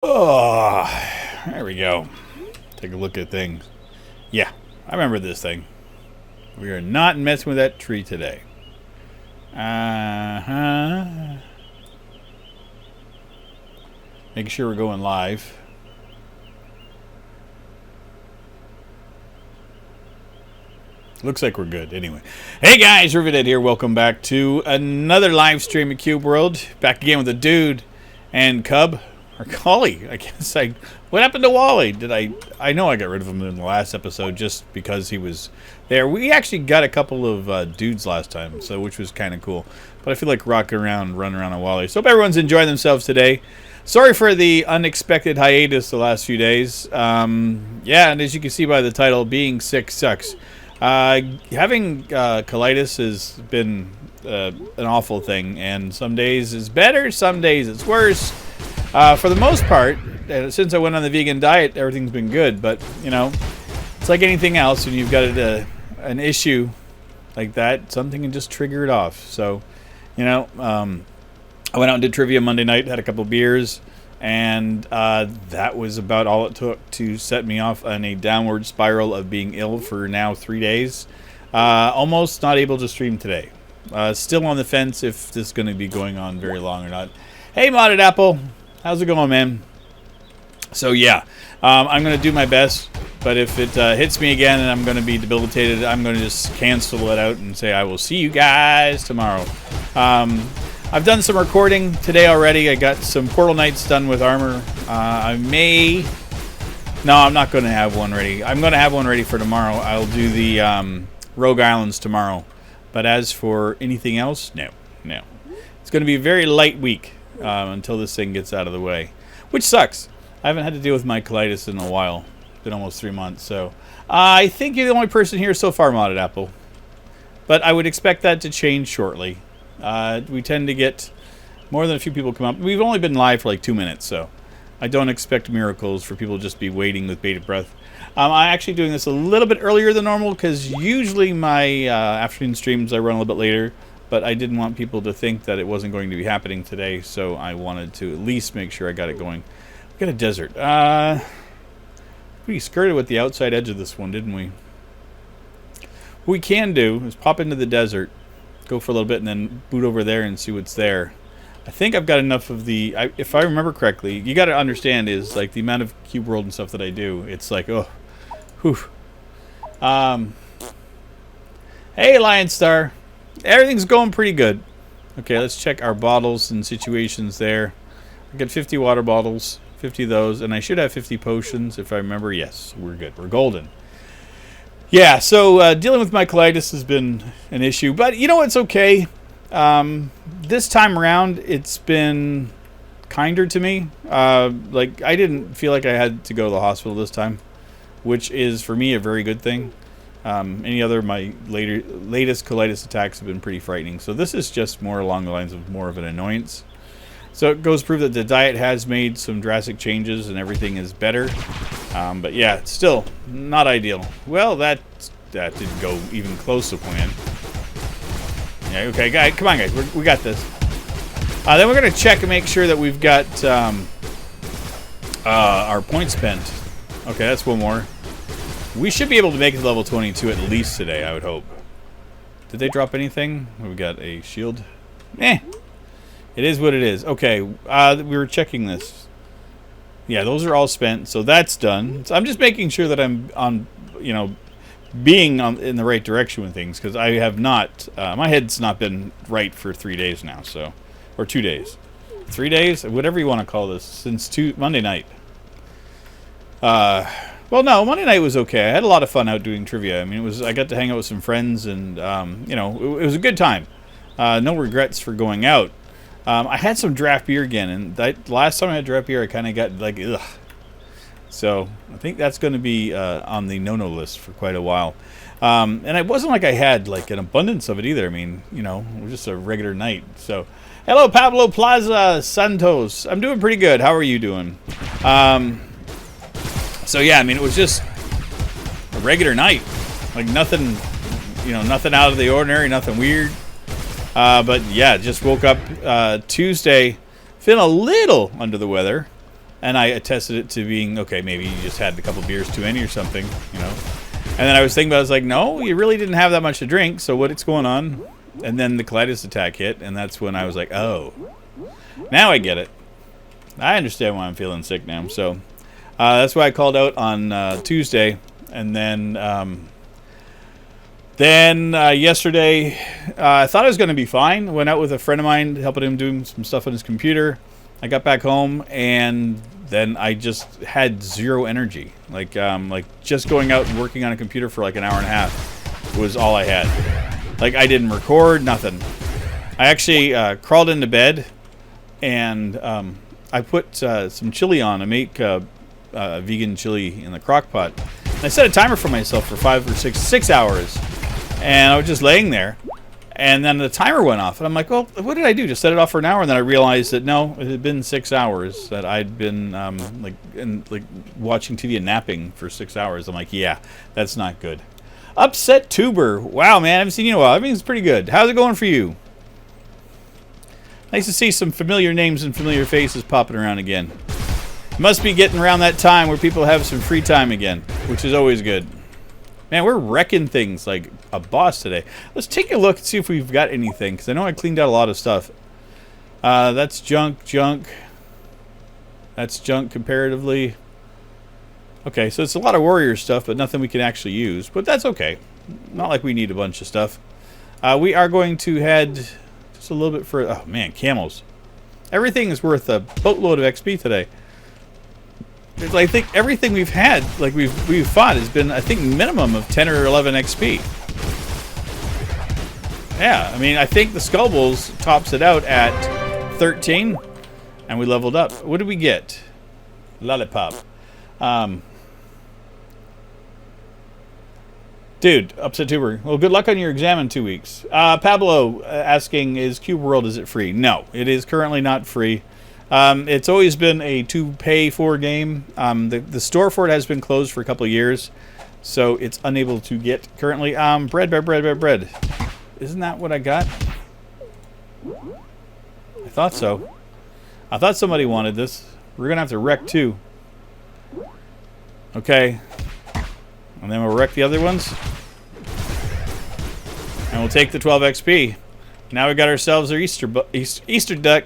Oh, there we go. Take a look at things. Yeah, I remember this thing. We are not messing with that tree today. Uh-huh. Making sure we're going live. Looks like we're good. Anyway. Hey guys, Rivet here. Welcome back to another live stream of Cube World. Back again with a dude and Cub. Or Collie, I guess. What happened to Wally? I know I got rid of him in the last episode just because he was there. We actually got a couple of dudes last time, so which was kind of cool. But I feel like running around on Wally. So hope everyone's enjoying themselves today. Sorry for the unexpected hiatus the last few days. Yeah, and as you can see by the title, being sick sucks. Having colitis has been an awful thing, and some days it's better, some days it's worse. For the most part, since I went on the vegan diet, everything's been good. But, you know, it's like anything else. When you've got an issue like that, something can just trigger it off. So, you know, I went out and did trivia Monday night, had a couple beers, and that was about all it took to set me off on a downward spiral of being ill for now 3 days. Almost not able to stream today. Still on the fence if this is going to be going on very long or not. Hey, Modded Apple. How's it going, man? So, yeah, I'm going to do my best, but if it hits me again and I'm going to be debilitated, I'm going to just cancel it out and say I will see you guys tomorrow. I've done some recording today already. I got some Portal Knights done with armor. No, I'm not going to have one ready. I'm going to have one ready for tomorrow. I'll do the Rogue Islands tomorrow. But as for anything else, no. It's going to be a very light week. Until this thing gets out of the way, which sucks. I haven't had to deal with my colitis in a while. It's been almost 3 months, so I think you're the only person here so far, Modded Apple. But I would expect that to change shortly. We tend to get more than a few people come up. We've only been live for like 2 minutes, so I don't expect miracles for people to just be waiting with bated breath. I'm actually doing this a little bit earlier than normal because usually my afternoon streams I run a little bit later. But I didn't want people to think that it wasn't going to be happening today, so I wanted to at least make sure I got it going. We got a desert. We skirted with the outside edge of this one, didn't we? What we can do is pop into the desert, go for a little bit, and then boot over there and see what's there. I think I've got enough of the... if I remember correctly, you got to understand is like the amount of Cube World and stuff that I do. It's like, oh, whew. Hey, Lion Star. Everything's going pretty good. Okay, let's check our bottles and situations there. I got 50 water bottles, 50 of those, and I should have 50 potions if I remember. Yes, we're good. We're golden. Yeah, so dealing with my colitis has been an issue, but you know it's okay. This time around, it's been kinder to me. Like I didn't feel like I had to go to the hospital this time, which is for me a very good thing. My latest colitis attacks have been pretty frightening. So this is just more along the lines of more of an annoyance. So it goes to prove that the diet has made some drastic changes and everything is better. But yeah, it's still not ideal. Well, that didn't go even close to plan. Yeah, okay, guys, come on, guys, we got this. Then we're gonna check and make sure that we've got our points spent. Okay, that's one more. We should be able to make it to level 22 at least today, I would hope. Did they drop anything? We got a shield. It is what it is. Okay, we were checking this. Yeah, those are all spent, so that's done. So I'm just making sure that I'm on, you know, being in the right direction with things, because I have not, my head's not been right for 3 days now, so, or 2 days. 3 days? Whatever you want to call this, since Monday night. Well, no, Monday night was okay. I had a lot of fun out doing trivia. I mean, I got to hang out with some friends, and you know, it was a good time. No regrets for going out. I had some draft beer again, and last time I had draft beer, I kind of got like, ugh. So I think that's going to be on the no-no list for quite a while. And it wasn't like I had like an abundance of it either. I mean, you know, it was just a regular night. So, hello, Pablo Plaza Santos. I'm doing pretty good. How are you doing? So yeah, I mean, it was just a regular night, like nothing, you know, nothing out of the ordinary, nothing weird. But yeah, just woke up Tuesday, feeling a little under the weather. and I attested it to being, okay, maybe you just had a couple beers too many or something, you know. And then I was thinking about it, I was like, no, you really didn't have that much to drink, so what's going on? And then the colitis attack hit, and that's when I was like, oh, now I get it. I understand why I'm feeling sick now. So that's why I called out on Tuesday, and then yesterday I thought I was going to be fine. Went out with a friend of mine, helping him do some stuff on his computer. I got back home, and then I just had zero energy. Like just going out and working on a computer for like an hour and a half was all I had. Like, I didn't record, nothing. I actually crawled into bed, and I put some chili on. I make vegan chili in the crock pot. And I set a timer for myself for 5 or 6 hours. And I was just laying there. And then the timer went off. And I'm like, well, what did I do? Just set it off for an hour? And then I realized that, no, it had been 6 hours that I'd been watching TV and napping for 6 hours. I'm like, yeah, that's not good. Upset Tuber. Wow, man, I haven't seen you in a while. Everything's pretty good. How's it going for you? Nice to see some familiar names and familiar faces popping around again. Must be getting around that time where people have some free time again, which is always good. Man, we're wrecking things like a boss today. Let's take a look and see if we've got anything, because I know I cleaned out a lot of stuff. That's junk. That's junk comparatively. Okay, so it's a lot of warrior stuff, but nothing we can actually use. But that's okay. Not like we need a bunch of stuff. We are going to head just a little bit further. Oh, man, camels. Everything is worth a boatload of XP today. I think everything we've had, like we've fought, has been, I think, minimum of 10 or 11 XP. Yeah, I mean, I think the Skull Bulls tops it out at 13, and we leveled up. What did we get? Lollipop. Dude, Upset Tuber. Well, good luck on your exam in 2 weeks. Pablo asking, is Cube World, is it free? No, it is currently not free. It's always been a to-pay-for game. The store for it has been closed for a couple of years, so it's unable to get currently. Bread. Isn't that what I got? I thought so. I thought somebody wanted this. We're going to have to wreck two. Okay. And then we'll wreck the other ones. And we'll take the 12 XP. Now we got ourselves our Easter duck.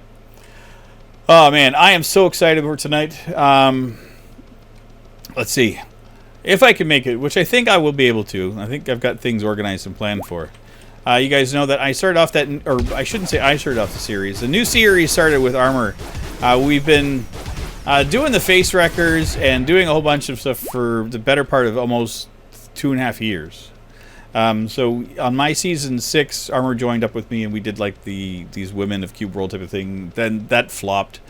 Oh, man. I am so excited for tonight. Let's see. If I can make it, which I think I will be able to. I think I've got things organized and planned for. You guys know that I started off that, or I shouldn't say I started off the series. The new series started with Armor. We've been doing the face wreckers and doing a whole bunch of stuff for the better part of almost 2.5 years. So on my season 6, Armor joined up with me, and we did like these Women of Cube World type of thing. Then that flopped.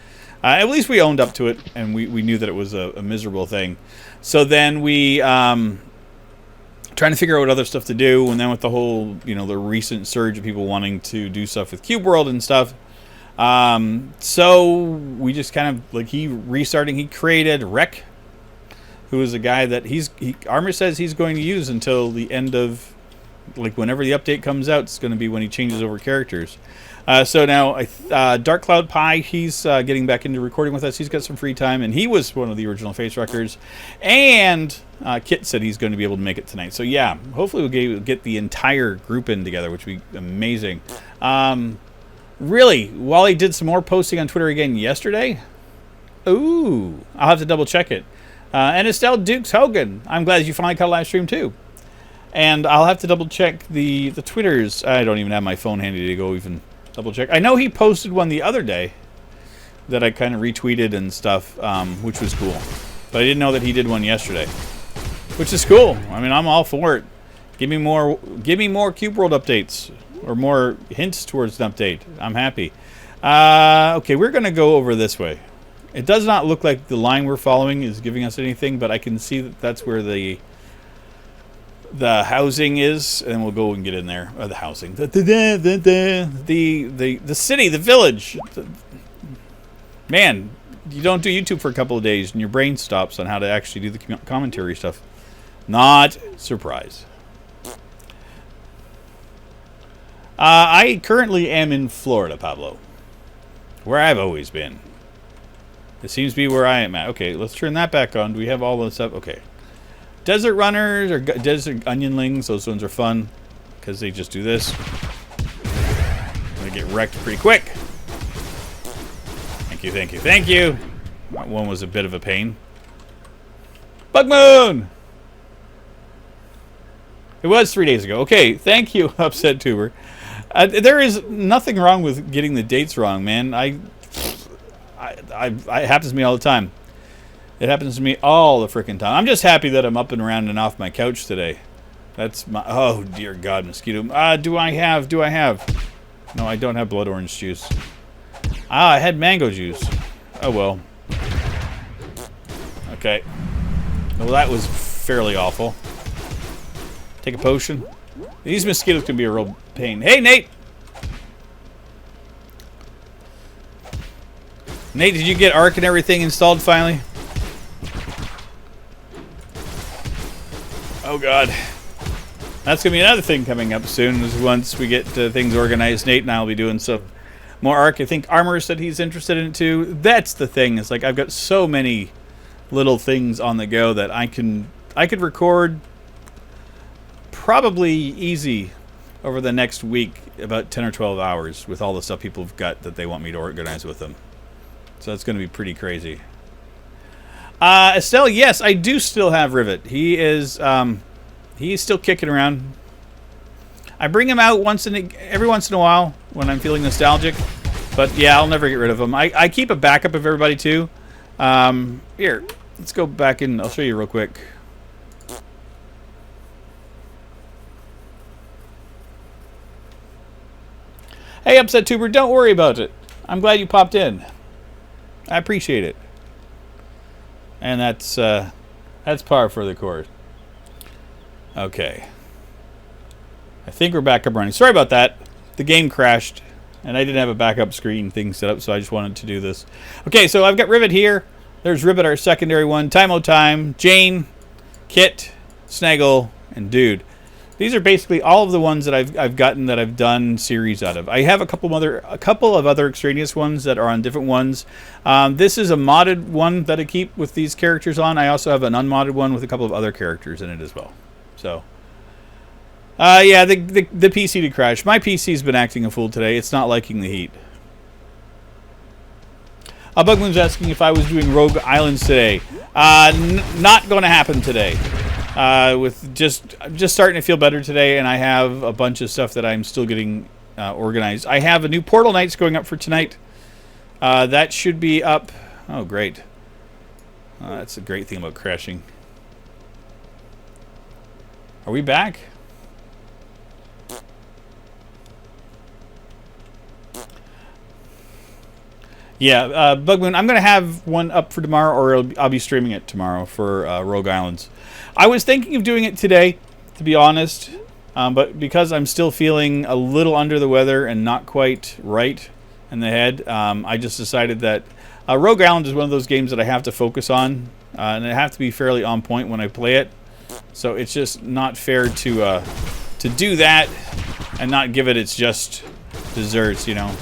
At least we owned up to it, and we knew that it was a miserable thing. So then we trying to figure out what other stuff to do, and then with the whole, the recent surge of people wanting to do stuff with Cube World and stuff. So we just kind of he created Rec, who is a guy that Armor says he's going to use until the end of, whenever the update comes out. It's going to be when he changes over characters. So now Dark Cloud Pie, he's getting back into recording with us. He's got some free time, and he was one of the original face wreckers. And Kit said he's going to be able to make it tonight. So yeah, hopefully we'll get the entire group in together, which would be amazing. Really, Wally did some more posting on Twitter again yesterday. Ooh, I'll have to double check it. And Estelle Dukes Hogan, I'm glad you finally caught a live stream too. And I'll have to double check the Twitters. I don't even have my phone handy to go even double check. I know he posted one the other day that I kind of retweeted and stuff, which was cool. But I didn't know that he did one yesterday, which is cool. I mean, I'm all for it. Give me more Cube World updates, or more hints towards an update. I'm happy. Okay, we're going to go over this way. It does not look like the line we're following is giving us anything, but I can see that that's where the housing is, and we'll go and get in there. Or the housing. The city, the village. Man, you don't do YouTube for a couple of days, and your brain stops on how to actually do the commentary stuff. Not surprised. I currently am in Florida, Pablo, where I've always been. It seems to be where I am at. Okay, let's turn that back on. Do we have all this up? Okay. Desert runners or desert onionlings. Those ones are fun because they just do this. They get wrecked pretty quick. Thank you, thank you, thank you. That one was a bit of a pain. Bug Moon! It was 3 days ago. Okay, thank you, Upset Tuber. There is nothing wrong with getting the dates wrong, man. It happens to me all the time. It happens to me all the frickin' time. I'm just happy that I'm up and around and off my couch today. That's my... Oh, dear God, mosquito. Do I have... No, I don't have blood orange juice. I had mango juice. Oh, well. Okay. Well, that was fairly awful. Take a potion. These mosquitoes can be a real pain. Hey, Nate! Nate, did you get Arc and everything installed finally? Oh, God. That's going to be another thing coming up soon, is once we get things organized. Nate and I will be doing some more Arc. I think Armor said he's interested in it, too. That's the thing. It's like I've got so many little things on the go that I could record probably easy over the next week, about 10 or 12 hours, with all the stuff people have got that they want me to organize with them. So that's going to be pretty crazy. Estelle, yes, I do still have Rivet. He's still kicking around. I bring him out every once in a while when I'm feeling nostalgic. But yeah, I'll never get rid of him. I keep a backup of everybody too. Here, let's go back in. I'll show you real quick. Hey, Upset Tuber, don't worry about it. I'm glad you popped in. I appreciate it. And that's par for the course. Okay. I think we're back up running. Sorry about that. The game crashed, and I didn't have a backup screen thing set up, so I just wanted to do this. Okay, so I've got Rivet here. There's Rivet, our secondary one. Time, Jane, Kit, Snaggle, and Dude. These are basically all of the ones that I've gotten that I've done series out of. I have a couple of other extraneous ones that are on different ones. This is a modded one that I keep with these characters on. I also have an unmodded one with a couple of other characters in it as well. So, yeah, the PC did crash. My PC's been acting a fool today. It's not liking the heat. Bugmoon's asking if I was doing Rogue Islands today. Not going to happen today. With just starting to feel better today, and I have a bunch of stuff that I'm still getting organized. I have a new Portal Nights going up for tonight. That should be up. Oh, great. That's a great thing about crashing. Are we back? Yeah, Bugmoon, I'm going to have one up for tomorrow, or I'll be streaming it tomorrow for Rogue Islands. I was thinking of doing it today, to be honest, but because I'm still feeling a little under the weather and not quite right in the head, I just decided that Rogue Islands is one of those games that I have to focus on, and I have to be fairly on point when I play it. So it's just not fair to do that and not give it its just desserts, you know.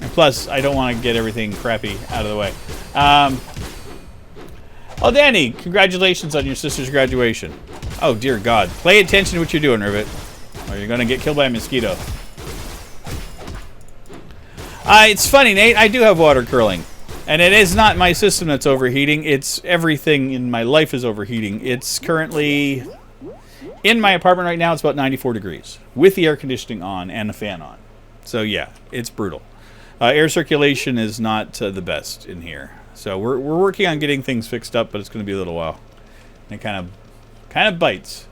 And plus, I don't want to get everything crappy out of the way. Oh, Danny, congratulations on your sister's graduation. Oh, dear God. Pay attention to what you're doing, Rivet, or you're going to get killed by a mosquito. It's funny, Nate. I do have water curling. And it is not my system that's overheating. It's everything in my life is overheating. It's currently... in my apartment right now, it's about 94 degrees. With the air conditioning on and the fan on. So, yeah, it's brutal. Air circulation is not the best in here. So we're working on getting things fixed up, but it's going to be a little while. And it kind of bites.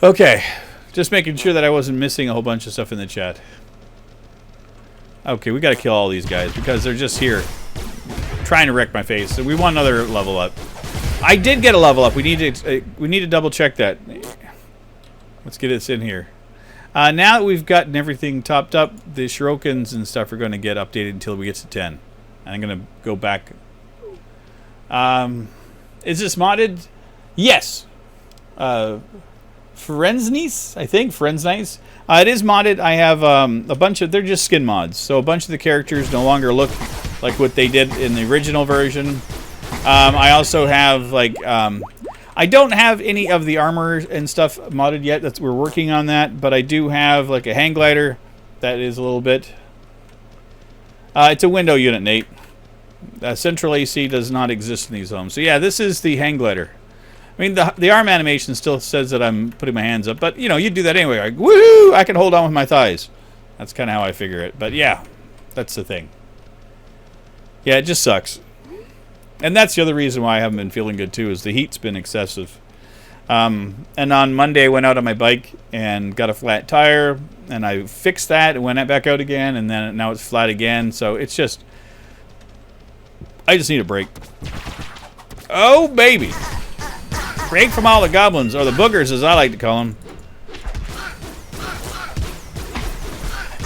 Okay, just making sure that I wasn't missing a whole bunch of stuff in the chat. Okay, we got to kill all these guys because they're just here trying to wreck my face. So we want another level up. I did get a level up. We need to double check that. Let's get this in here. Now that we've gotten everything topped up, the shurikens and stuff are going to get updated until we get to 10. And I'm going to go back. Is this modded? Yes. Firenze, I think. Firenze. It is modded. I have a bunch of... They're just skin mods. So a bunch of the characters no longer look like what they did in the original version. I also have, like... I don't have any of the armor and stuff modded yet. We're working on that. But I do have, like, a hang glider. That is a little bit... it's a window unit, Nate. Central AC does not exist in these homes. So, yeah, this is the hang glider. I mean, the arm animation still says that I'm putting my hands up, but, you know, you do that anyway. Like, woohoo! I can hold on with my thighs. That's kind of how I figure it. But, yeah, that's the thing. Yeah, it just sucks. And that's the other reason why I haven't been feeling good, too, is the heat's been excessive. And on Monday, I went out on my bike and got a flat tire, and I fixed that and went back out again, and then now it's flat again. So it's just... I just need a break. Oh, baby! Break from all the goblins, or the boogers as I like to call them.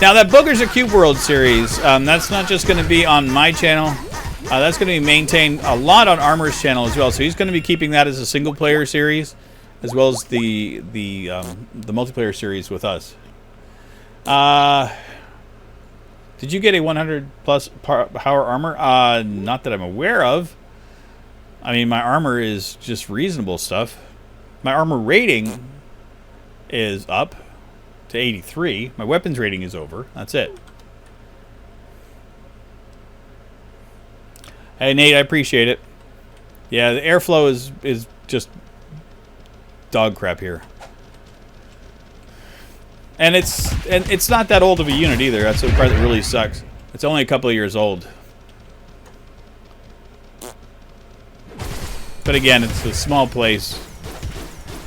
Now that Boogers of Cube World series, that's not just going to be on my channel. That's going to be maintained a lot on Armor's channel as well. So he's going to be keeping that as a single player series, as well as the multiplayer series with us. Did you get a 100 plus power armor? Not that I'm aware of. I mean, my armor is just reasonable stuff. My armor rating is up to 83. My weapons rating is over. That's it. Hey, Nate, I appreciate it. Yeah, the airflow is just dog crap here. And it's not that old of a unit either. That's the part that really sucks. It's only a couple of years old. But again, it's a small place.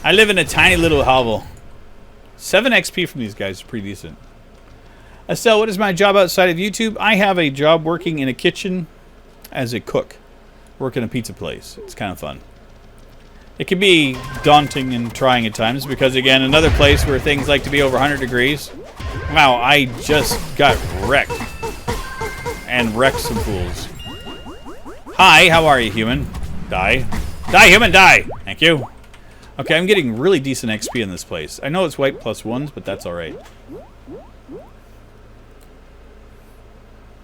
I live in a tiny little hovel. 7 XP from these guys is pretty decent. Estelle, what is my job outside of YouTube? I have a job working in a kitchen as a cook. Work in a pizza place. It's kind of fun. It can be daunting and trying at times because, again, another place where things like to be over 100 degrees. Wow, I just got wrecked. And wrecked some fools. Hi, how are you, human? Die. Die, human, die! Thank you. Okay, I'm getting really decent XP in this place. I know it's white plus ones, but that's alright.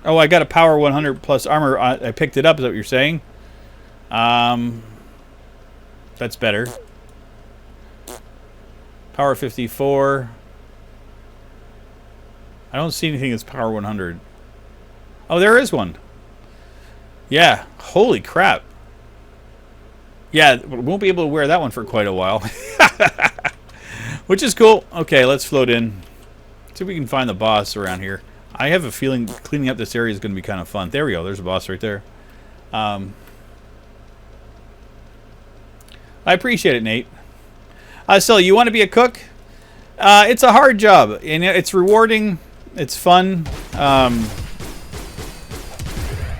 Oh, I got a power 100 plus armor. I picked it up, is that what you're saying? That's better. Power 54. I don't see anything that's power 100. Oh, there is one. Yeah. Holy crap. Yeah, we won't be able to wear that one for quite a while. Which is cool. Okay, let's float in. See if we can find the boss around here. I have a feeling cleaning up this area is going to be kind of fun. There we go. There's a boss right there. I appreciate it, Nate. So, you want to be a cook? It's a hard job. And it's rewarding. It's fun.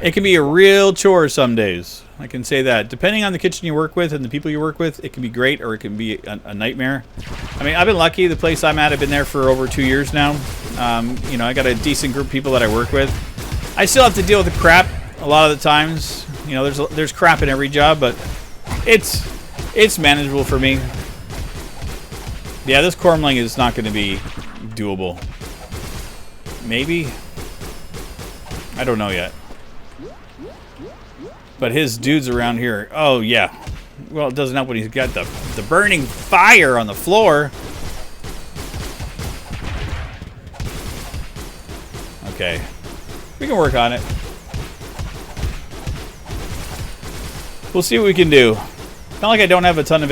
It can be a real chore some days. I can say that. Depending on the kitchen you work with and the people you work with, it can be great or it can be a nightmare. I mean, I've been lucky. The place I'm at, I've been there for over 2 years now. You know, I got a decent group of people that I work with. I still have to deal with the crap a lot of the times. You know, there's crap in every job, but it's manageable for me. Yeah, this Cormling is not going to be doable. Maybe? I don't know yet. But his dudes around here, oh yeah. Well, it doesn't help when he's got the burning fire on the floor. Okay. We can work on it. We'll see what we can do. Not like I don't have a ton of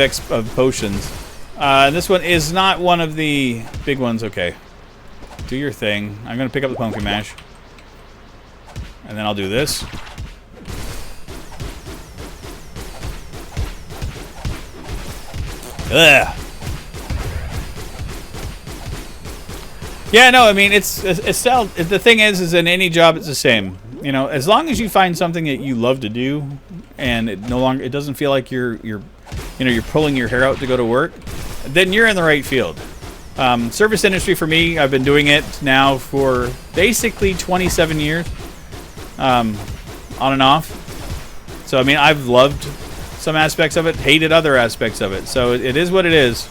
potions. This one is not one of the big ones. Okay. Do your thing. I'm going to pick up the pumpkin mash. And then I'll do this. Ugh. Yeah, no, I mean, it's still, the thing is in any job, it's the same. You know, as long as you find something that you love to do, and it doesn't feel like you're pulling your hair out to go to work, then you're in the right field. Service industry for me, I've been doing it now for basically 27 years, on and off. So, I mean, I've loved some aspects of it, hated other aspects of it. So it is what it is.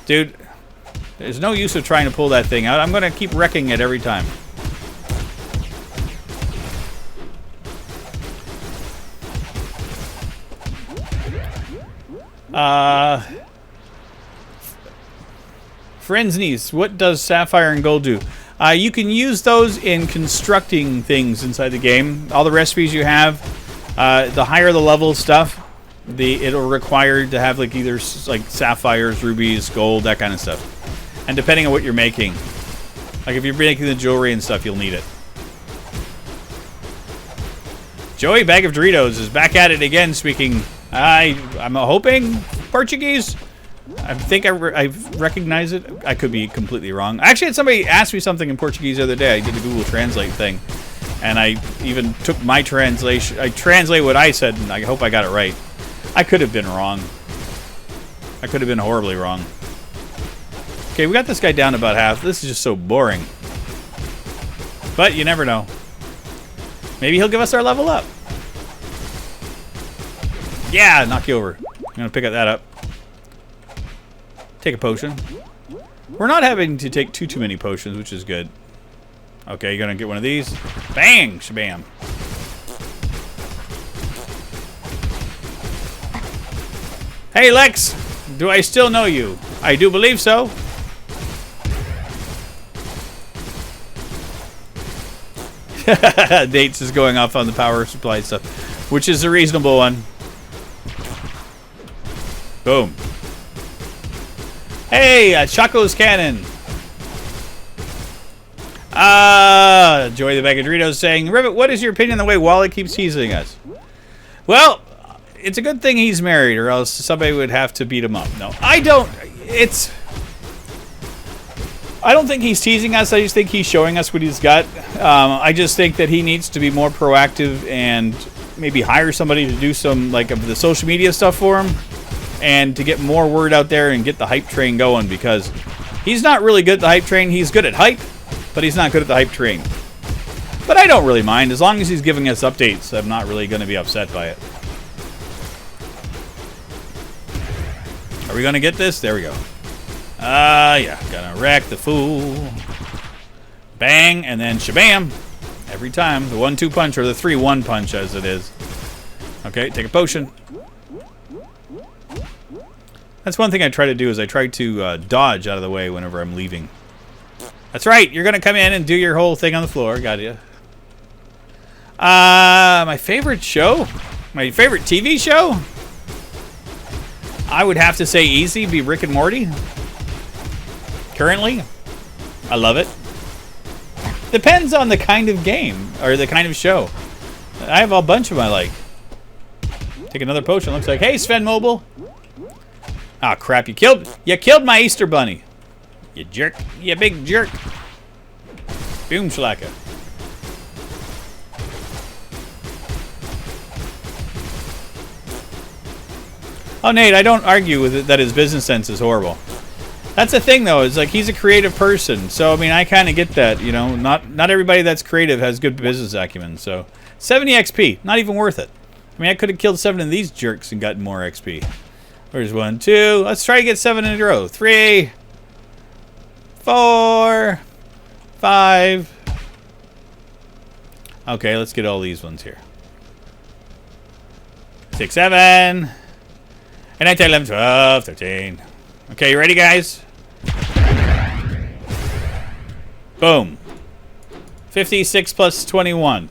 Dude, there's no use of trying to pull that thing out. I'm going to keep wrecking it every time. Firenze, what does sapphire and gold do? You can use those in constructing things inside the game. All the recipes you have, the higher the level stuff, it'll require to have like either like sapphires, rubies, gold, that kind of stuff. And depending on what you're making, like if you're making the jewelry and stuff, you'll need it. Joey Bag of Doritos is back at it again, speaking. I'm hoping Portuguese. I think I recognize it. I could be completely wrong. I actually had somebody ask me something in Portuguese the other day. I did a Google Translate thing, and I even took my translation. I translate what I said, and I hope I got it right. I could have been wrong. I could have been horribly wrong. Okay, we got this guy down about half. This is just so boring. But you never know. Maybe he'll give us our level up. Yeah, knock you over. I'm gonna pick that up. Take a potion. We're not having to take too many potions, which is good. Okay, you're gonna get one of these. Bang! Shabam. Hey, Lex! Do I still know you? I do believe so. Dates is going off on the power supply stuff, which is a reasonable one. Boom. Hey, Choco's Cannon. Joy the Bag of Doritos saying, Rivet, what is your opinion on the way Wally keeps teasing us? Well, it's a good thing he's married, or else somebody would have to beat him up. No, I don't. I don't think he's teasing us. I just think he's showing us what he's got. I just think that he needs to be more proactive and maybe hire somebody to do some like of the social media stuff for him, and to get more word out there and get the hype train going, because he's not really good at the hype train. He's good at hype, but he's not good at the hype train. But I don't really mind. As long as he's giving us updates, I'm not really going to be upset by it. Are we going to get this? There we go. Yeah. Gonna wreck the fool. Bang, and then shabam. Every time. The 1-2 punch, or the 3-1 punch as it is. Okay, take a potion. That's one thing I try to do, is I try to dodge out of the way whenever I'm leaving. That's right, you're going to come in and do your whole thing on the floor. Got you. My favorite show? My favorite TV show? I would have to say easy, be Rick and Morty. Currently, I love it. Depends on the kind of game, or the kind of show. I have a bunch of them I like. Take another potion, looks like. Hey, Sven Mobile. Ah, crap, you killed my Easter bunny. You jerk. You big jerk. Boom shlaka. Oh, Nate, I don't argue with it that his business sense is horrible. That's the thing, though, is like he's a creative person. So, I mean, I kind of get that, you know. Not everybody that's creative has good business acumen. So, 70 XP, not even worth it. I mean, I could have killed 7 of these jerks and gotten more XP. Where's 1, 2? Let's try to get 7 in a row. 3, 4, 5. Okay, let's get all these ones here. 6, 7. And I tell them 12, 13. Okay, you ready, guys? Boom. 56 plus 21.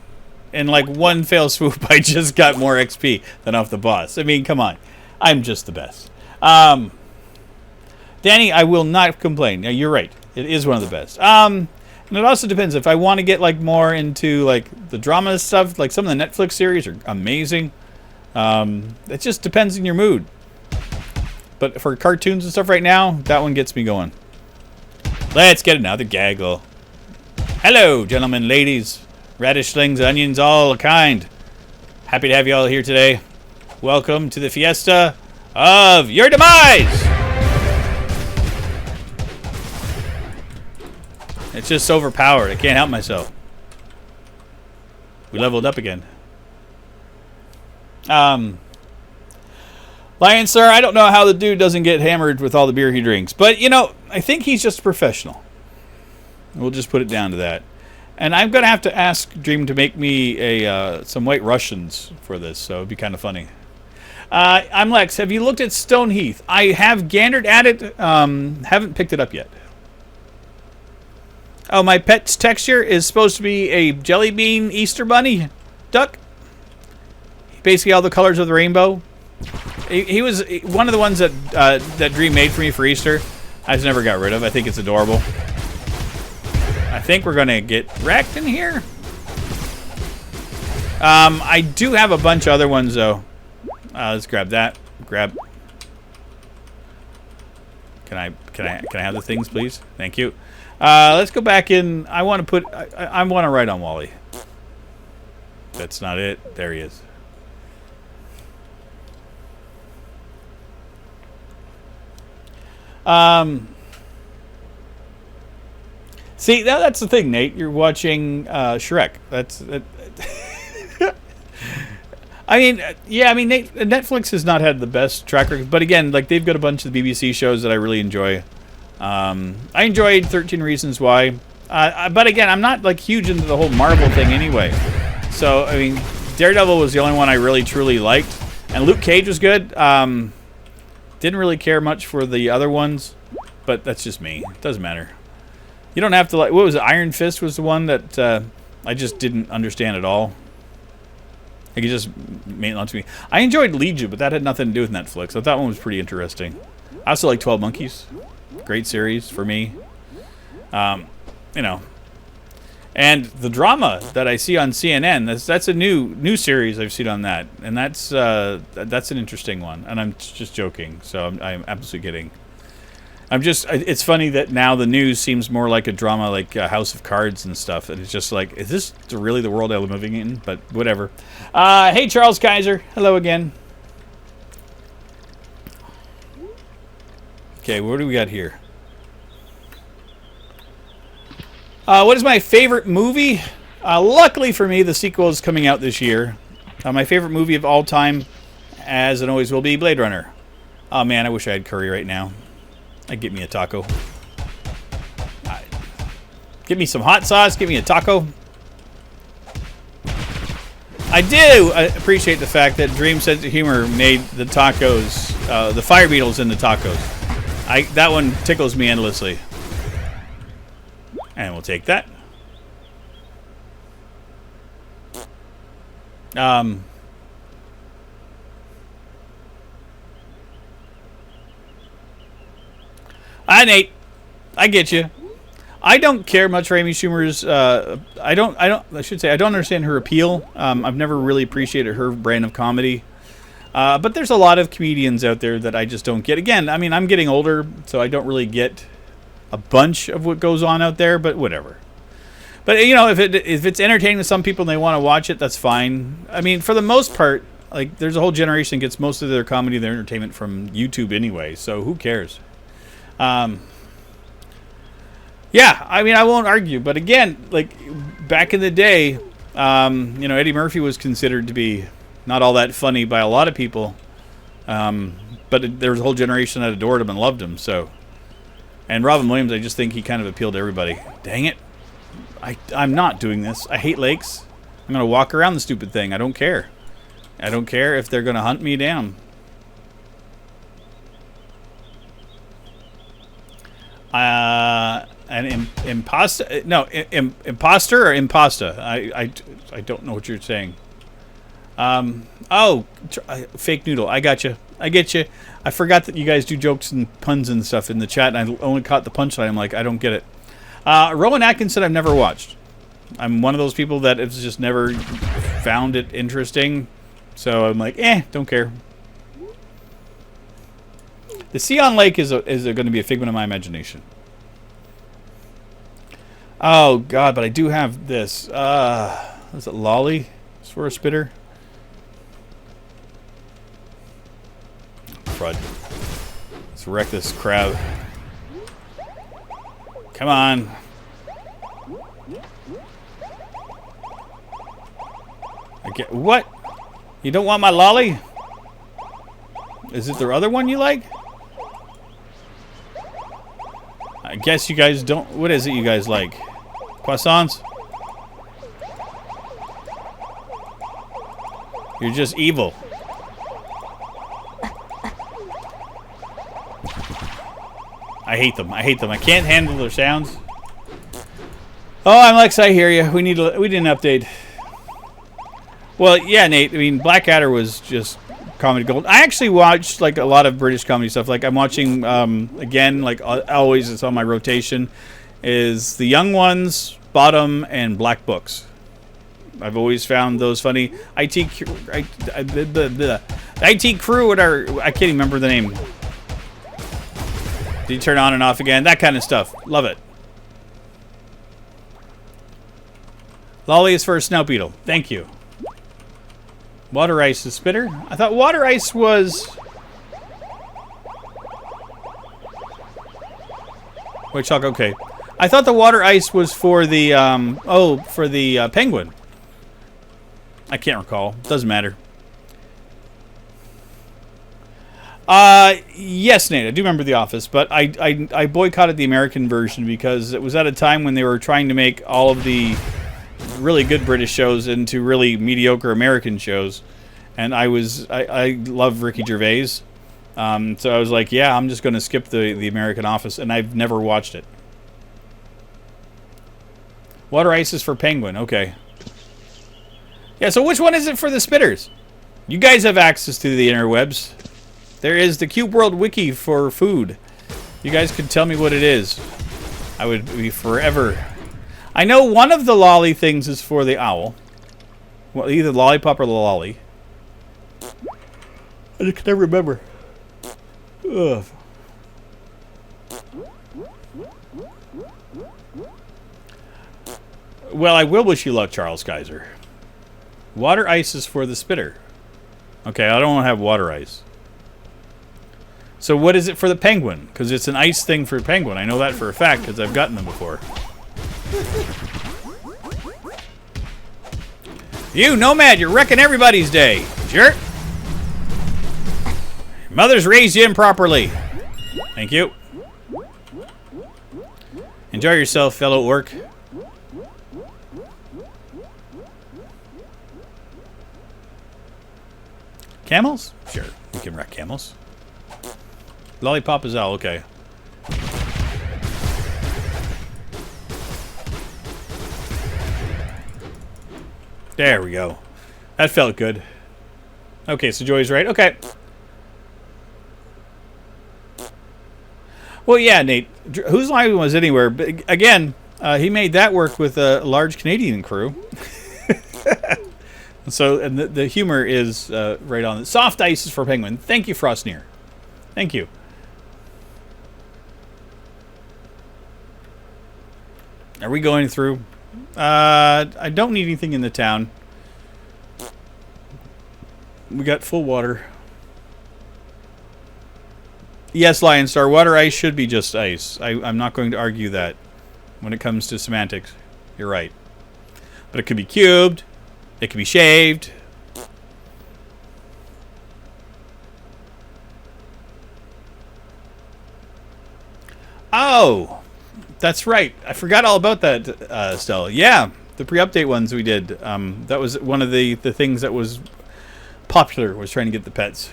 In like one fell swoop, I just got more XP than off the boss. I mean, come on. I'm just the best. Danny, I will not complain. Now, you're right. It is one of the best. And it also depends. If I want to get like more into like the drama stuff, like some of the Netflix series are amazing. It just depends on your mood. But for cartoons and stuff right now, that one gets me going. Let's get another gaggle. Hello, gentlemen, ladies, radish slings, onions, all kind. Happy to have you all here today. Welcome to the fiesta of your demise. It's just overpowered. I can't help myself. We leveled up again. Lion Sir, I don't know how the dude doesn't get hammered with all the beer he drinks. But, you know, I think he's just a professional. We'll just put it down to that. And I'm going to have to ask Dream to make me some White Russians for this, so it'd be kind of funny. I'm Lex. Have you looked at Stoneheath? I have gandered at it. Haven't picked it up yet. Oh, my pet's texture is supposed to be a jelly bean Easter bunny duck. Basically all the colors of the rainbow. He was one of the ones that that Dream made for me for Easter. I just never got rid of. I think it's adorable. I think we're going to get wrecked in here. I do have a bunch of other ones, though. Let's grab that. Grab. Can I have the things, please? Thank you. Let's go back in. I want to put. I want to ride on Wally. That's not it. There he is. See, that's the thing, Nate. You're watching Shrek. That's. I mean, yeah. I mean, Netflix has not had the best track record, but again, like they've got a bunch of the BBC shows that I really enjoy. I enjoyed 13 Reasons Why, but again, I'm not like huge into the whole Marvel thing anyway. So I mean, Daredevil was the only one I really truly liked, and Luke Cage was good. Didn't really care much for the other ones, but that's just me. It doesn't matter. You don't have to like. What was it? Iron Fist was the one that I just didn't understand at all. Like it just made it on to me. I enjoyed Legion, but that had nothing to do with Netflix. I thought one was pretty interesting. I also like 12 Monkeys. Great series for me. You know. And the drama that I see on CNN, that's a new series I've seen on that. And that's an interesting one. And I'm just joking. So I'm absolutely kidding. It's funny that now the news seems more like a drama like House of Cards and stuff. And it's just like, is this really the world I'm living in? But whatever. Hey, Charles Kaiser. Hello again. Okay, what do we got here? What is my favorite movie? Luckily for me, the sequel is coming out this year. My favorite movie of all time, as it always will be, Blade Runner. Oh man, I wish I had curry right now. I'd get me a taco. Give me some hot sauce. Give me a taco. I do appreciate the fact that Dream Sense of Humor made the tacos, the fire beetles in the tacos. That one tickles me endlessly. And we'll take that. Nate, I get you. I don't care much for Amy Schumer's. I don't understand her appeal. I've never really appreciated her brand of comedy. But there's a lot of comedians out there that I just don't get. Again, I mean, I'm getting older, so I don't really get a bunch of what goes on out there, but whatever. But, you know, if it's entertaining to some people and they want to watch it, that's fine. I mean, for the most part, like, there's a whole generation that gets most of their comedy, their entertainment from YouTube anyway, so who cares? Yeah, I mean, I won't argue, but again, like, back in the day, you know, Eddie Murphy was considered to be not all that funny by a lot of people, but there was a whole generation that adored him and loved him, so... And Robin Williams, I just think he kind of appealed to everybody. Dang it. I'm not doing this. I hate lakes. I'm going to walk around the stupid thing. I don't care. I don't care if they're going to hunt me down. An imposter? No, imposter or impasta? I don't know what you're saying. Fake noodle. I got you. I get you. I forgot that you guys do jokes and puns and stuff in the chat, and I only caught the punchline. I'm like, I don't get it. Rowan Atkinson, I've never watched. I'm one of those people that has just never found it interesting. So I'm like, don't care. The Sea on Lake is going to be a figment of my imagination. Oh, God, but I do have this. Is it Lolly? For a spitter? Crud. Let's wreck this crab. Come on. What? You don't want my lolly? Is it the other one you like? I guess you guys don't... What is it you guys like? Croissants? You're just evil. I hate them. I hate them. I can't handle their sounds. Oh, I'm Lex. I hear you. We need an update. Well, yeah, Nate. I mean, Blackadder was just comedy gold. I actually watched like a lot of British comedy stuff. Like I'm watching again, like always, it's on my rotation. Is The Young Ones, Bottom, and Black Books. I've always found those funny. IT crew, whatever. I can't even remember the name. Did you turn on and off again? That kind of stuff. Love it. Lolly is for a snout beetle. Thank you. Water ice is spitter. I thought water ice was... Wait, Chuck, okay. I thought the water ice was for the, for the penguin. I can't recall. Doesn't matter. Yes, Nate, I do remember The Office, but I boycotted the American version because it was at a time when they were trying to make all of the really good British shows into really mediocre American shows. And I love Ricky Gervais. So I was like, yeah, I'm just going to skip the American Office, and I've never watched it. Water ice is for penguin, okay. Yeah, so which one is it for the spitters? You guys have access to the interwebs. There is the Cube World Wiki for food. You guys could tell me what it is. I would be forever. I know one of the lolly things is for the owl. Well, either lollipop or the lolly. I just can never remember. Ugh. Well, I will wish you luck, Charles Kaiser. Water ice is for the spitter. Okay, I don't want to have water ice. So what is it for the penguin? Because it's an ice thing for penguin. I know that for a fact because I've gotten them before. You, Nomad, you're wrecking everybody's day. Jerk. Mother's raised you improperly. Thank you. Enjoy yourself, fellow orc. Camels? Sure, we can wreck camels. Lollipop is out, okay. There we go. That felt good. Okay, so Joy's right. Okay. Well, yeah, Nate. Whose Line Was Anywhere? But again, he made that work with a large Canadian crew. So, and the humor is right on. Soft ice is for penguin. Thank you, Frostneer. Thank you. Are we going through? I don't need anything in the town. We got full water. Yes, Lionstar, water ice should be just ice. I'm not going to argue that when it comes to semantics. You're right. But it could be cubed. It could be shaved. Oh! That's right. I forgot all about that, Stella. Yeah, the pre-update ones we did. That was one of the things that was popular, was trying to get the pets.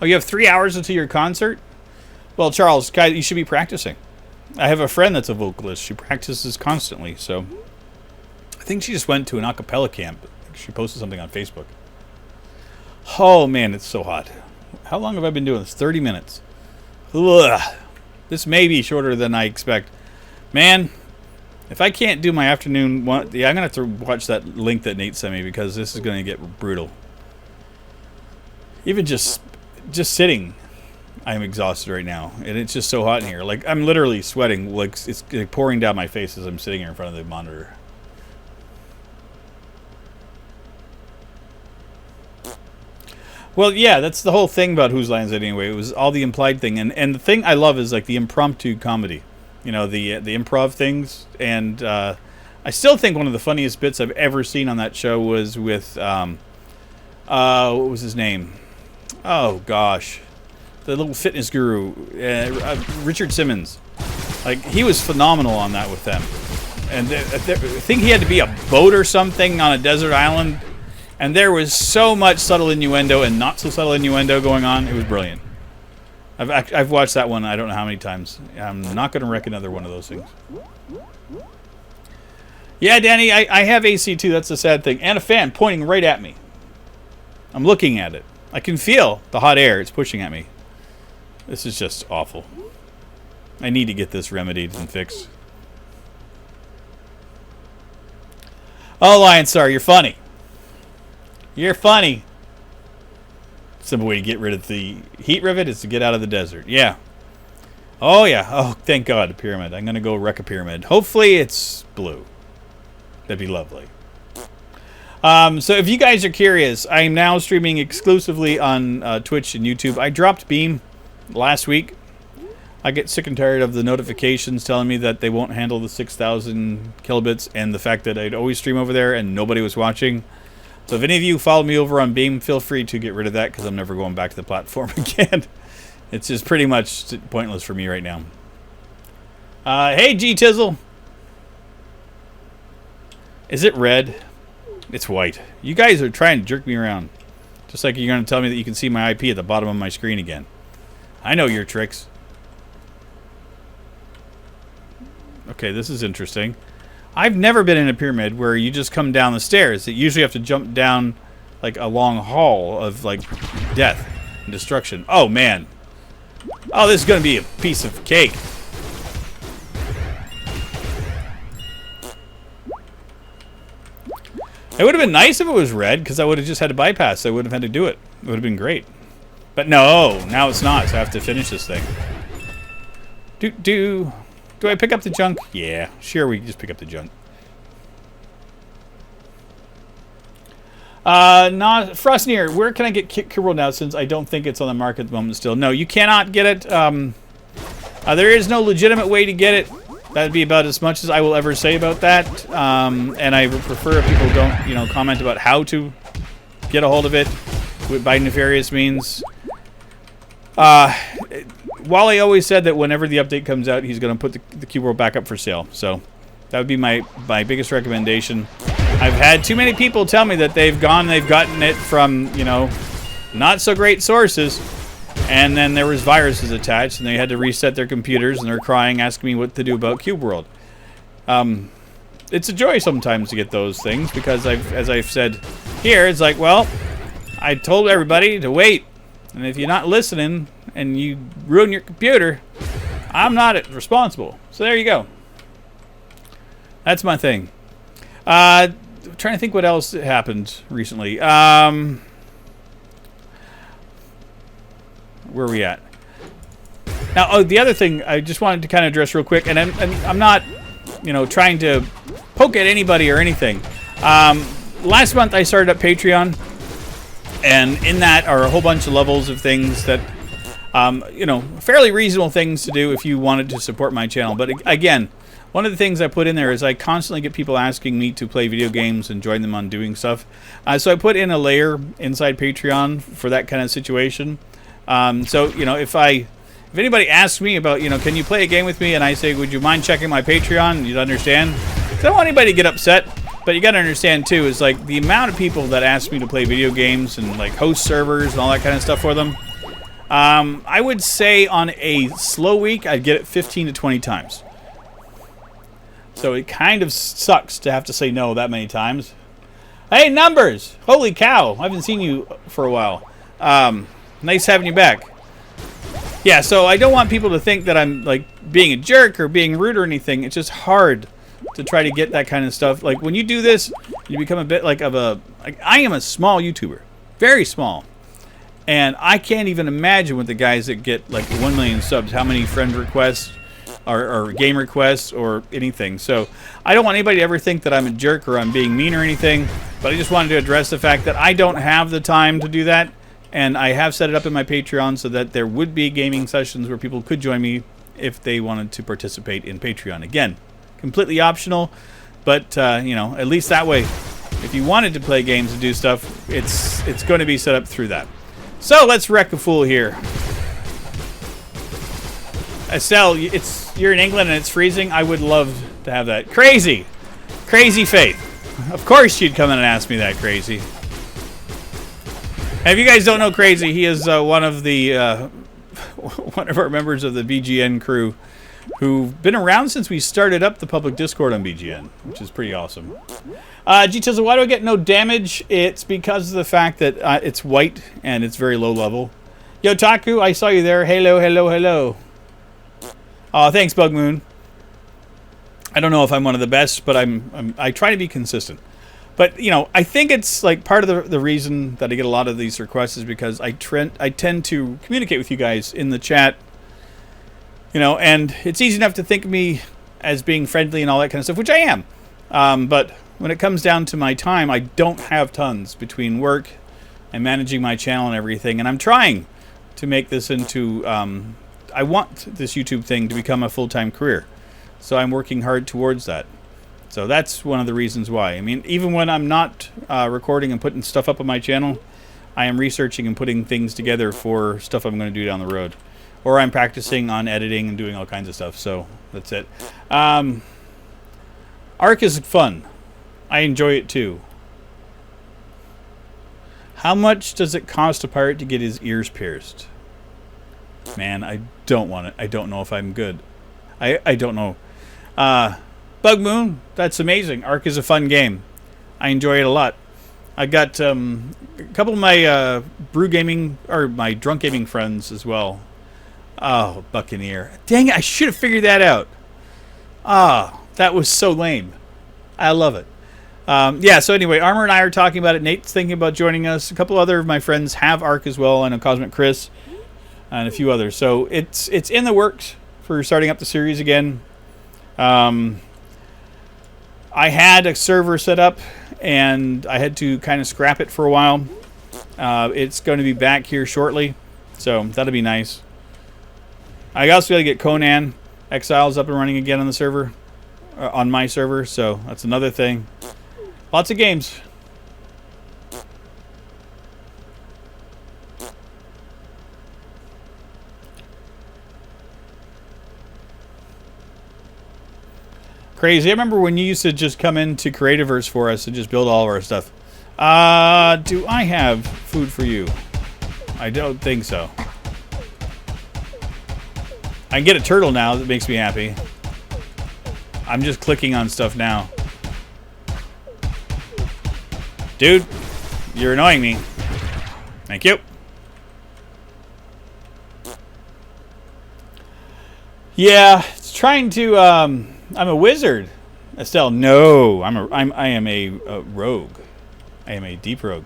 Oh, you have 3 hours until your concert? Well, Charles, guys, you should be practicing. I have a friend that's a vocalist. She practices constantly, so... I think she just went to an a cappella camp. She posted something on Facebook. Oh, man, it's so hot. How long have I been doing this? 30 minutes. Ugh. This may be shorter than I expect. Man, if I can't do my afternoon one... Yeah, I'm going to have to watch that link that Nate sent me because this is going to get brutal. Even just sitting, I'm exhausted right now. And it's just so hot in here. Like, I'm literally sweating. Like, it's like pouring down my face as I'm sitting here in front of the monitor. Well, yeah, that's the whole thing about Whose Line Is It Anyway. It was all the implied thing. And the thing I love is, like, the impromptu comedy. You know, the improv things. And I still think one of the funniest bits I've ever seen on that show was with, what was his name? Oh gosh, the little fitness guru, Richard Simmons. Like, he was phenomenal on that with them. And I think he had to be a boat or something on a desert island. And there was so much subtle innuendo and not so subtle innuendo going on. It was brilliant. I've watched that one I don't know how many times. I'm not going to wreck another one of those things. Yeah, Danny, I have AC too. That's the sad thing. And a fan pointing right at me. I'm looking at it. I can feel the hot air. It's pushing at me. This is just awful. I need to get this remedied and fixed. Oh, Lion Star, you're funny. You're funny. Simple way to get rid of the heat rivet is to get out of the desert. Yeah. Oh, yeah. Oh, thank God, a pyramid. I'm going to go wreck a pyramid. Hopefully it's blue. That'd be lovely. So if you guys are curious, I am now streaming exclusively on Twitch and YouTube. I dropped Beam last week. I get sick and tired of the notifications telling me that they won't handle the 6,000 kilobits and the fact that I'd always stream over there and nobody was watching. So if any of you follow me over on Beam, feel free to get rid of that because I'm never going back to the platform again. It's just pretty much pointless for me right now. Hey, G-Tizzle. Is it red? It's white. You guys are trying to jerk me around. Just like you're going to tell me that you can see my IP at the bottom of my screen again. I know your tricks. Okay, this is interesting. I've never been in a pyramid where you just come down the stairs. You usually have to jump down like a long hall of like death and destruction. Oh, man. Oh, this is going to be a piece of cake. It would have been nice if it was red, because I would have just had to bypass. I wouldn't have had to do it. It would have been great. But no, now it's not, so I have to finish this thing. Do I pick up the junk? Yeah, sure, we just pick up the junk. Frostneer, where can I get Cube World now, since I don't think it's on the market at the moment still? No, you cannot get it. There is no legitimate way to get it. That'd be about as much as I will ever say about that. And I would prefer if people don't, comment about how to get a hold of it by nefarious means. Wally always said that whenever the update comes out, he's going to put the Cube World back up for sale. So that would be my biggest recommendation. I've had too many people tell me that they've gotten it from, not so great sources. And then there was viruses attached, and they had to reset their computers, and they're crying, asking me what to do about Cube World. It's a joy sometimes to get those things, because as I've said here, it's like, well, I told everybody to wait, and if you're not listening and you ruin your computer, I'm not responsible. So there you go. That's my thing. I'm trying to think what else happened recently. Where are we at? Now, the other thing I just wanted to kind of address real quick, and I'm not, trying to poke at anybody or anything. Last month I started up Patreon, and in that are a whole bunch of levels of things that, fairly reasonable things to do if you wanted to support my channel. But again, one of the things I put in there is I constantly get people asking me to play video games and join them on doing stuff. So I put in a layer inside Patreon for that kind of situation. So, if anybody asks me about, can you play a game with me, and I say, would you mind checking my Patreon, you'd understand. I don't want anybody to get upset, but you got to understand, too, is like the amount of people that ask me to play video games and like host servers and all that kind of stuff for them. I would say on a slow week, I'd get it 15 to 20 times. So it kind of sucks to have to say no that many times. Hey, Numbers! Holy cow, I haven't seen you for a while. Nice having you back. Yeah, so I don't want people to think that I'm like being a jerk or being rude or anything. It's just hard to try to get that kind of stuff. Like when you do this, you become a bit like I am a small YouTuber, very small, and I can't even imagine with the guys that get like 1 million subs, how many friend requests or game requests or anything. So I don't want anybody to ever think that I'm a jerk or I'm being mean or anything. But I just wanted to address the fact that I don't have the time to do that. And I have set it up in my Patreon so that there would be gaming sessions where people could join me if they wanted to participate in Patreon. Again, completely optional, but at least that way, if you wanted to play games and do stuff, it's going to be set up through that. So let's wreck a fool here. Estelle, you're in England and it's freezing. I would love to have that. Crazy Faith. Of course you'd come in and ask me that, Crazy. And if you guys don't know Crazy, he is one of our members of the BGN crew who've been around since we started up the public Discord on BGN, which is pretty awesome. G-Tills, why do I get no damage? It's because of the fact that it's white and it's very low level. Yo, Taku, I saw you there. Hello. Oh, thanks, Bug Moon. I don't know if I'm one of the best, but I try to be consistent. But, you know, I think it's like part of the reason that I get a lot of these requests is because I tend to communicate with you guys in the chat. You know, and it's easy enough to think of me as being friendly and all that kind of stuff, which I am. But when it comes down to my time, I don't have tons between work and managing my channel and everything. And I'm trying to make this into... I want this YouTube thing to become a full-time career. So I'm working hard towards that. So that's one of the reasons why. I mean, even when I'm not recording and putting stuff up on my channel, I am researching and putting things together for stuff I'm going to do down the road. Or I'm practicing on editing and doing all kinds of stuff. So that's it. Arc is fun. I enjoy it too. How much does it cost a pirate to get his ears pierced? Man, I don't want it. I don't know if I'm good. I don't know. Bug Moon, that's amazing. Arc is a fun game. I enjoy it a lot. I got a couple of my brew gaming or my drunk gaming friends as well. Oh, Buccaneer. Dang it, I should have figured that out. Ah, that was so lame. I love it. Yeah, so anyway, Armor and I are talking about it. Nate's thinking about joining us. A couple other of my friends have Arc as well. I know Cosmic Chris and a few others. So it's in the works for starting up the series again. I had a server set up, and I had to kind of scrap it for a while. It's going to be back here shortly, so that'll be nice. I also got to get Conan Exiles up and running again on the server, on my server, so that's another thing. Lots of games. Crazy. I remember when you used to just come into Creativerse for us and just build all of our stuff. Do I have food for you? I don't think so. I can get a turtle now. That makes me happy. I'm just clicking on stuff now. Dude, you're annoying me. Thank you. Yeah, it's trying to, I'm a wizard. Estelle, no. I am a rogue. I am a deep rogue.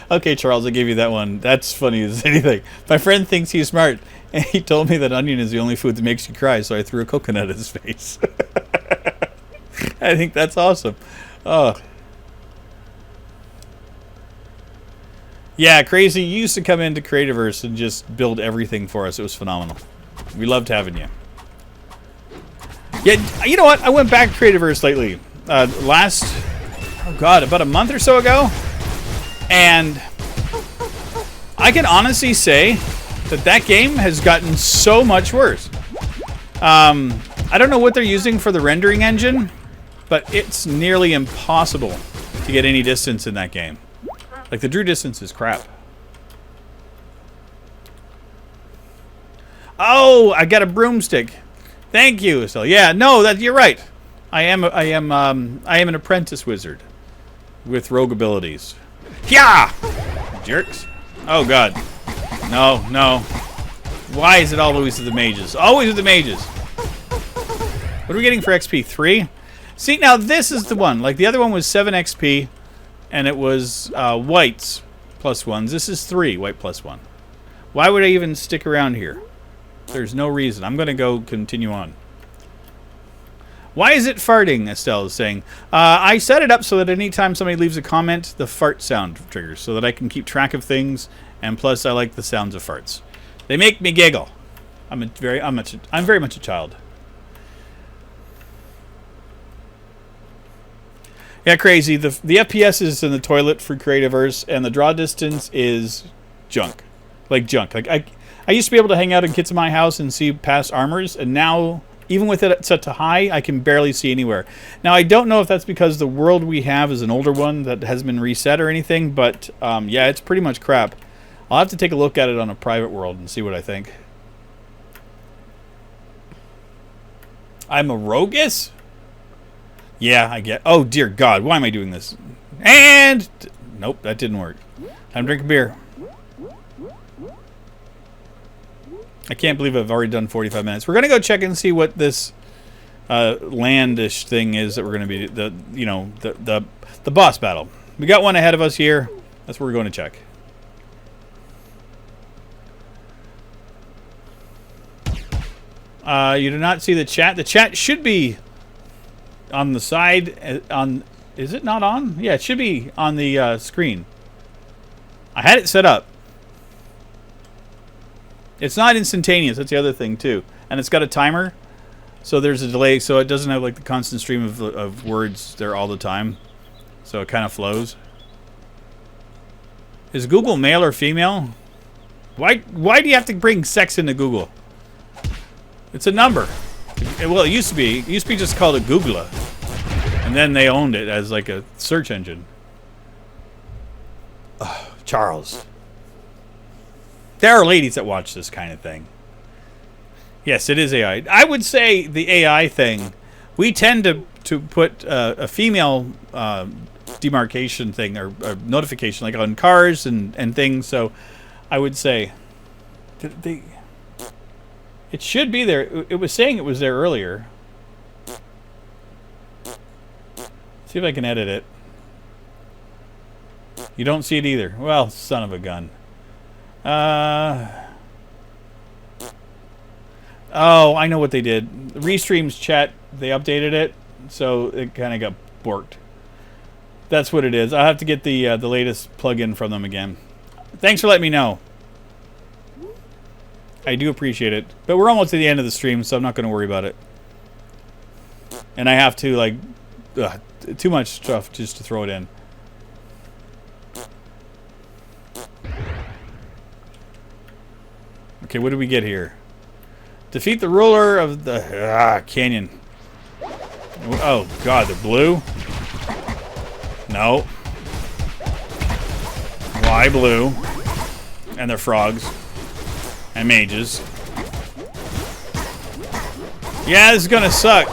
Okay, Charles, I gave you that one. That's funny as anything. My friend thinks he's smart, and he told me that onion is the only food that makes you cry, so I threw a coconut at his face. I think that's awesome. Oh. Yeah, Crazy, you used to come into Creativerse and just build everything for us. It was phenomenal. We loved having you. Yeah, you know what? I went back to Creativerse lately. About a month or so ago. And I can honestly say that game has gotten so much worse. I don't know what they're using for the rendering engine, but it's nearly impossible to get any distance in that game. Like, the drew distance is crap. Oh, I got a broomstick. Thank you, Estelle. Yeah, no, you're right. I am an apprentice wizard with rogue abilities. Yeah, jerks. Oh God, no. Why is it always with the mages? Always with the mages. What are we getting for XP? 3? See, now this is the one. Like, the other one was 7 XP, and it was whites plus 1s. This is 3 white plus 1. Why would I even stick around here? There's no reason. I'm going to go continue on. Why is it farting, Estelle is saying. I set it up so that anytime somebody leaves a comment, the fart sound triggers, so that I can keep track of things, and plus I like the sounds of farts. They make me giggle. I'm very much a child. Yeah, crazy. The FPS is in the toilet for Creativerse, and the draw distance is junk. Like junk. Like I used to be able to hang out in kids in my house and see past armors, and now, even with it set to high, I can barely see anywhere. Now, I don't know if that's because the world we have is an older one that hasn't been reset or anything, but yeah, it's pretty much crap. I'll have to take a look at it on a private world and see what I think. I'm a rogus? Yeah, I get. Oh, dear God. Why am I doing this? And... Nope, that didn't work. Time to drink a beer. I can't believe I've already done 45 minutes. We're going to go check and see what this landish thing is that we're going to be... The boss battle. We got one ahead of us here. That's where we're going to check. You do not see the chat. The chat should be on the side. Is it not on? Yeah, it should be on the screen. I had it set up. It's not instantaneous. That's the other thing too, and it's got a timer, so there's a delay, so it doesn't have like the constant stream of words there all the time. So it kind of flows. Is Google male or female? Why do you have to bring sex into Google? It's a number. Well, it used to be. It used to be just called a Googler. And then they owned it as like a search engine. Charles. There are ladies that watch this kind of thing. Yes, it is AI. I would say the AI thing, we tend to put a female demarcation thing or notification like on cars and things. So I would say it should be there. It was saying it was there earlier. See if I can edit it. You don't see it either. Well, son of a gun. Oh, I know what they did. Restreams chat, they updated it, so it kind of got borked. That's what it is. I'll have to get the latest plugin from them again. Thanks for letting me know. I do appreciate it. But we're almost at the end of the stream, so I'm not going to worry about it. And I have to, like... too much stuff just to throw it in. Okay, what do we get here? Defeat the ruler of the canyon. Oh God, they're blue? No. Why blue? And they're frogs. And mages. Yeah, this is gonna suck.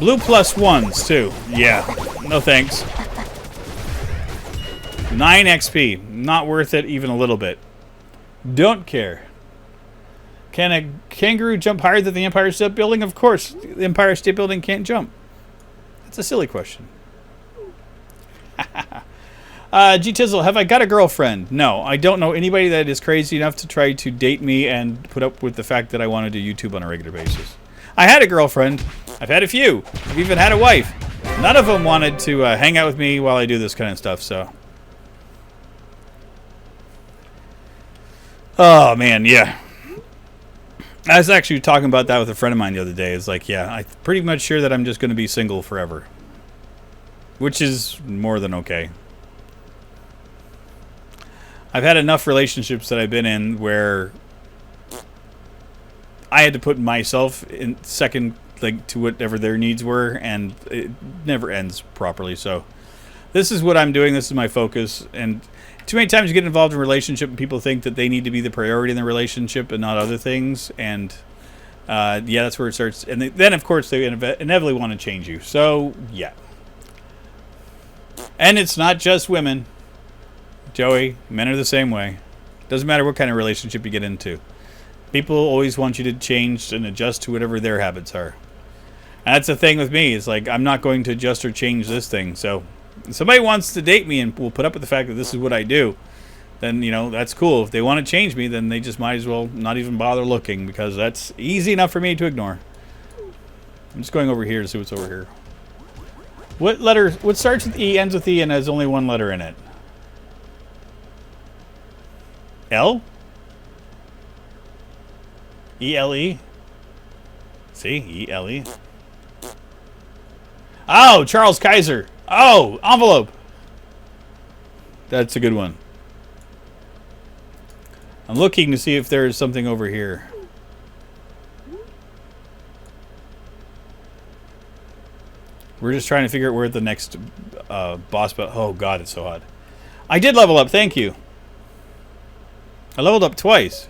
Blue +1s, too. Yeah. No thanks. 9 XP. Not worth it even a little bit. Don't care. Can a kangaroo jump higher than the Empire State Building? Of course. The Empire State Building can't jump. That's a silly question. G-Tizzle, have I got a girlfriend? No. I don't know anybody that is crazy enough to try to date me and put up with the fact that I want to do YouTube on a regular basis. I had a girlfriend. I've had a few. I've even had a wife. None of them wanted to hang out with me while I do this kind of stuff, so. Oh, man, yeah. I was actually talking about that with a friend of mine the other day. It's like, yeah, I'm pretty much sure that I'm just going to be single forever. Which is more than okay. I've had enough relationships that I've been in where I had to put myself in second, like, to whatever their needs were, and it never ends properly. So this is what I'm doing. This is my focus. And too many times you get involved in a relationship and people think that they need to be the priority in the relationship and not other things. And yeah, that's where it starts. And then, of course, they inevitably want to change you. So, yeah. And it's not just women. Joey, men are the same way. Doesn't matter what kind of relationship you get into. People always want you to change and adjust to whatever their habits are. And that's the thing with me. It's like, I'm not going to adjust or change this thing. So if somebody wants to date me and will put up with the fact that this is what I do, then, you know, that's cool. If they want to change me, then they just might as well not even bother looking, because that's easy enough for me to ignore. I'm just going over here to see what's over here. What letter, what starts with E, ends with E, and has only one letter in it? L? E-L-E? See? E-L-E. Oh, Charles Kaiser. Oh, envelope. That's a good one. I'm looking to see if there's something over here. We're just trying to figure out where the next boss battle. Oh god, it's so hot. I did level up, thank you. I leveled up twice.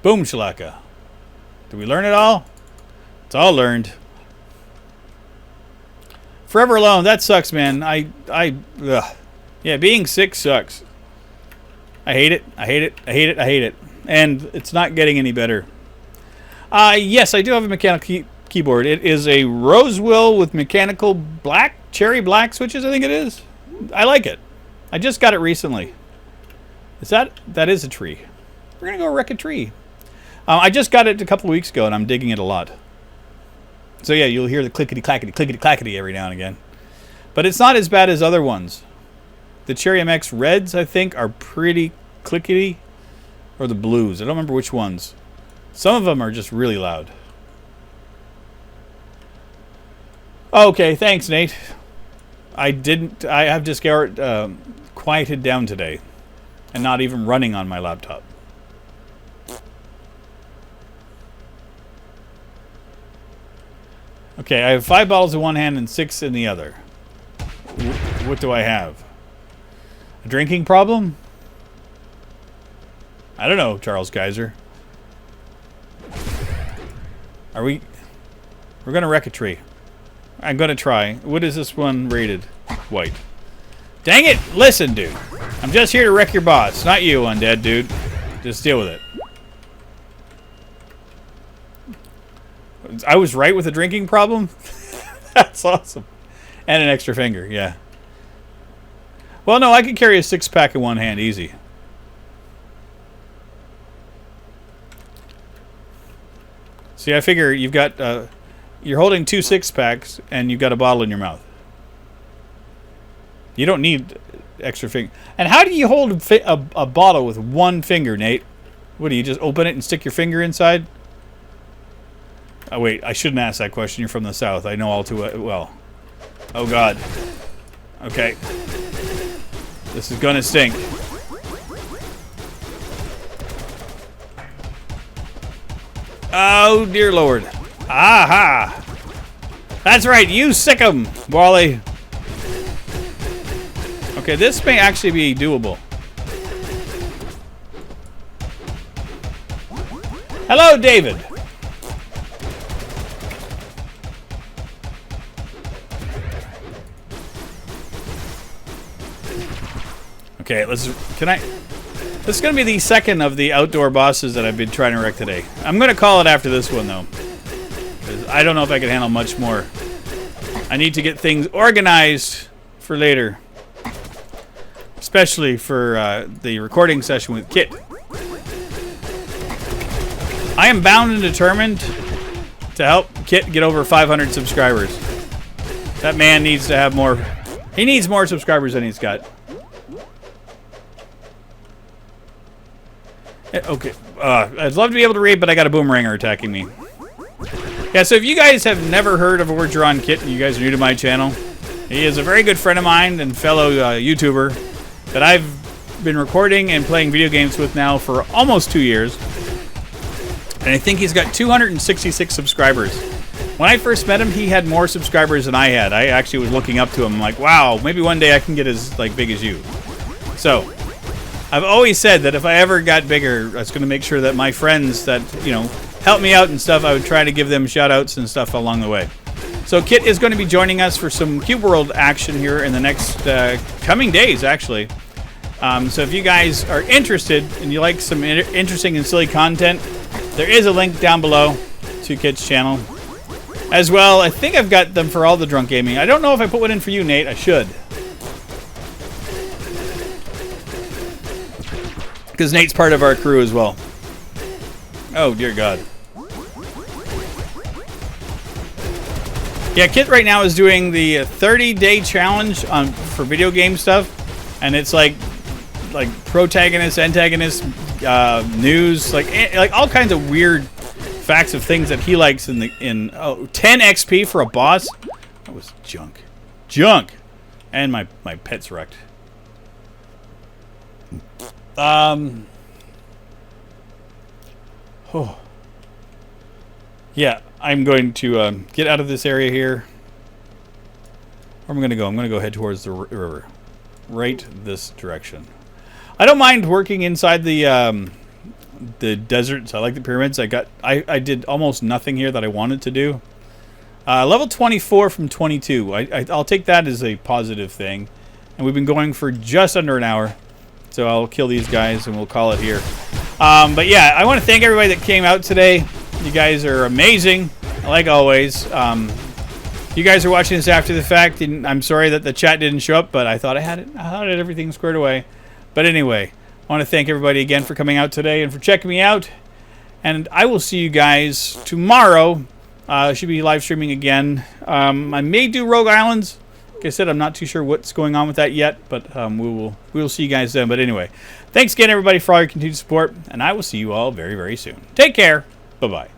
Boom shalaka. Did we learn it all? It's all learned. Forever alone, that sucks, man. Ugh. Yeah, being sick sucks. I hate it. I hate it. I hate it. I hate it. And it's not getting any better. Yes, I do have a mechanical keyboard. It is a Rosewill with mechanical black, cherry black switches, I think it is. I like it. I just got it recently. That is a tree. We're going to go wreck a tree. I just got it a couple of weeks ago, and I'm digging it a lot. So yeah, you'll hear the clickety-clackety every now and again. But it's not as bad as other ones. The Cherry MX Reds, I think, are pretty clickety. Or the Blues. I don't remember which ones. Some of them are just really loud. Okay, thanks, Nate. I have Discovered quieted down today. And not even running on my laptop. Okay, I have 5 bottles in one hand and 6 in the other. What do I have? A drinking problem? I don't know, Charles Kaiser. We're gonna wreck a tree. I'm gonna try. What is this one rated? White. Dang it! Listen, dude. I'm just here to wreck your boss. Not you, undead dude. Just deal with it. I was right with a drinking problem? That's awesome. And an extra finger, yeah. Well, no, I can carry a 6-pack in one hand, easy. See, I figure you've got, you're holding 2 6-packs and you've got a bottle in your mouth. You don't need extra finger. And how do you hold a bottle with one finger, Nate? What, do you just open it and stick your finger inside? Oh, wait, I shouldn't ask that question. You're from the South. I know all too well. Oh, God. Okay. This is gonna stink. Oh, dear Lord. Aha! That's right, you sick 'em, Wally. Okay, this may actually be doable. Hello, David. Okay, this is going to be the second of the outdoor bosses that I've been trying to wreck today. I'm going to call it after this one, though. Because I don't know if I can handle much more. I need to get things organized for later. Especially for the recording session with Kit. I am bound and determined to help Kit get over 500 subscribers. That man needs to have more. He needs more subscribers than he's got. Okay, I'd love to be able to read, but I got a boomeranger attacking me. Yeah, so if you guys have never heard of a Word Drawn Kit and you guys are new to my channel, he is a very good friend of mine and fellow YouTuber that I've been recording and playing video games with now for almost 2 years. And I think he's got 266 subscribers. When I first met him, he had more subscribers than I had. I actually was looking up to him like, wow, maybe one day I can get as big as you. So I've always said that if I ever got bigger, I was going to make sure that my friends that, help me out and stuff, I would try to give them shout-outs and stuff along the way. So Kit is going to be joining us for some Cube World action here in the next coming days, actually. So if you guys are interested and you like some interesting and silly content, there is a link down below to Kit's channel. As well, I think I've got them for all the drunk gaming. I don't know if I put one in for you, Nate. I should. Because Nate's part of our crew as well. Oh, dear God. Yeah, Kit right now is doing the 30-day challenge for video game stuff. And it's like protagonist, antagonist, news, like all kinds of weird facts of things that he likes in 10 XP for a boss. That was junk. Junk. And my pet's wrecked. Oh. Yeah, I'm going to get out of this area here. Where am I going to go? I'm going to go head towards the river. Right this direction. I don't mind working inside the deserts. I like the pyramids. I did almost nothing here that I wanted to do. Level 24 from 22. I'll take that as a positive thing. And we've been going for just under an hour. So I'll kill these guys and we'll call it here. But yeah, I want to thank everybody that came out today. You guys are amazing, like always. You guys are watching this after the fact, and I'm sorry that the chat didn't show up, but I thought I had everything squared away. But anyway, I want to thank everybody again for coming out today and for checking me out. And I will see you guys tomorrow. Should be live streaming again. I may do Rogue Islands. Like I said, I'm not too sure what's going on with that yet, but we will see you guys then. But anyway, thanks again, everybody, for all your continued support, and I will see you all very, very soon. Take care. Bye-bye.